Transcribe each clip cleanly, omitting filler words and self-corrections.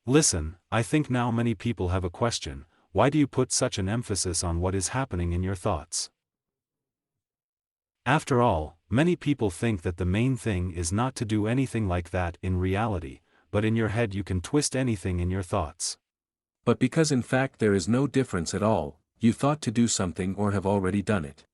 Listen, I think now many people have a question: why do you put such an emphasis on what is happening in your thoughts? After all, many people think that the main thing is not to do anything like that in reality, but in your head you can twist anything in your thoughts. But because in fact there is no difference at all, you thought to do something or have already done it.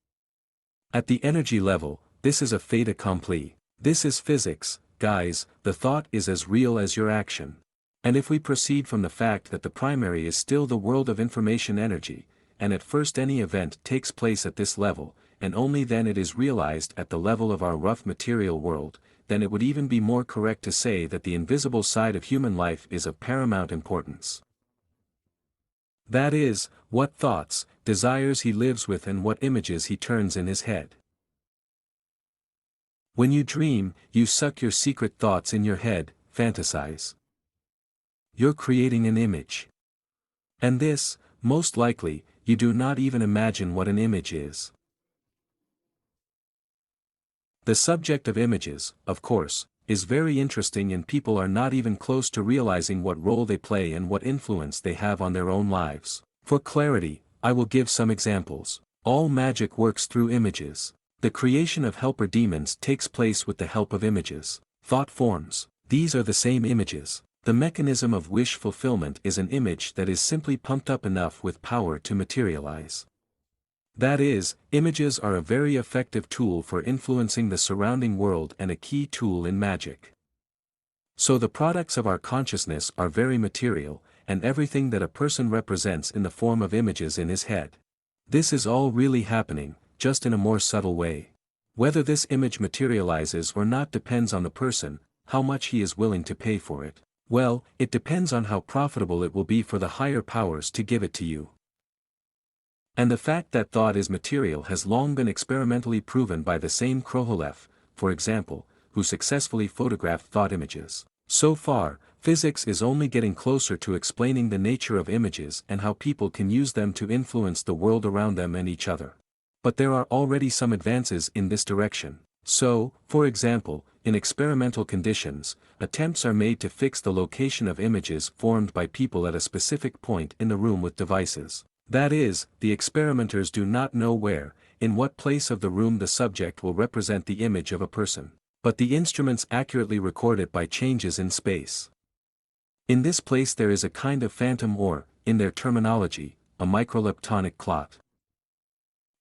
At the energy level, this is a fait accompli. This is physics, guys, the thought is as real as your action. And if we proceed from the fact that the primary is still the world of information energy, and at first any event takes place at this level, and only then it is realized at the level of our rough material world, then it would even be more correct to say that the invisible side of human life is of paramount importance. That is, what thoughts, desires he lives with and what images he turns in his head. When you dream, you suck your secret thoughts in your head, fantasize. You're creating an image. And this, most likely, you do not even imagine what an image is. The subject of images, of course, is very interesting and people are not even close to realizing what role they play and what influence they have on their own lives. For clarity, I will give some examples. All magic works through images. The creation of helper demons takes place with the help of images. Thought forms, these are the same images. The mechanism of wish fulfillment is an image that is simply pumped up enough with power to materialize. That is, images are a very effective tool for influencing the surrounding world and a key tool in magic. So the products of our consciousness are very material, and everything that a person represents in the form of images in his head. This is all really happening, just in a more subtle way. Whether this image materializes or not depends on the person, how much he is willing to pay for it. Well, it depends on how profitable it will be for the higher powers to give it to you. And the fact that thought is material has long been experimentally proven by the same Kroholev, for example, who successfully photographed thought images. So far, physics is only getting closer to explaining the nature of images and how people can use them to influence the world around them and each other. But there are already some advances in this direction. So, for example, in experimental conditions, attempts are made to fix the location of images formed by people at a specific point in the room with devices. That is, the experimenters do not know where, in what place of the room the subject will represent the image of a person. But the instruments accurately record it by changes in space. In this place there is a kind of phantom or, in their terminology, a microleptonic clot.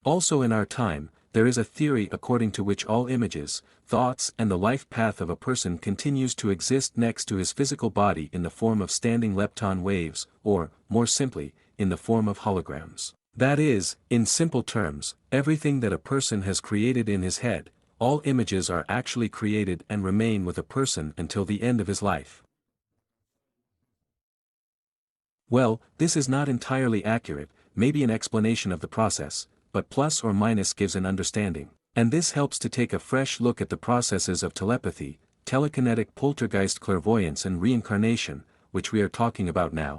Also in our time, there is a theory according to which all images, thoughts and the life path of a person continues to exist next to his physical body in the form of standing lepton waves, or, more simply, in the form of holograms. That is, in simple terms, everything that a person has created in his head, all images are actually created and remain with a person until the end of his life. Well, this is not entirely accurate, maybe an explanation of the process, but plus or minus gives an understanding. And this helps to take a fresh look at the processes of telepathy, telekinetic poltergeist clairvoyance and reincarnation, which we are talking about now.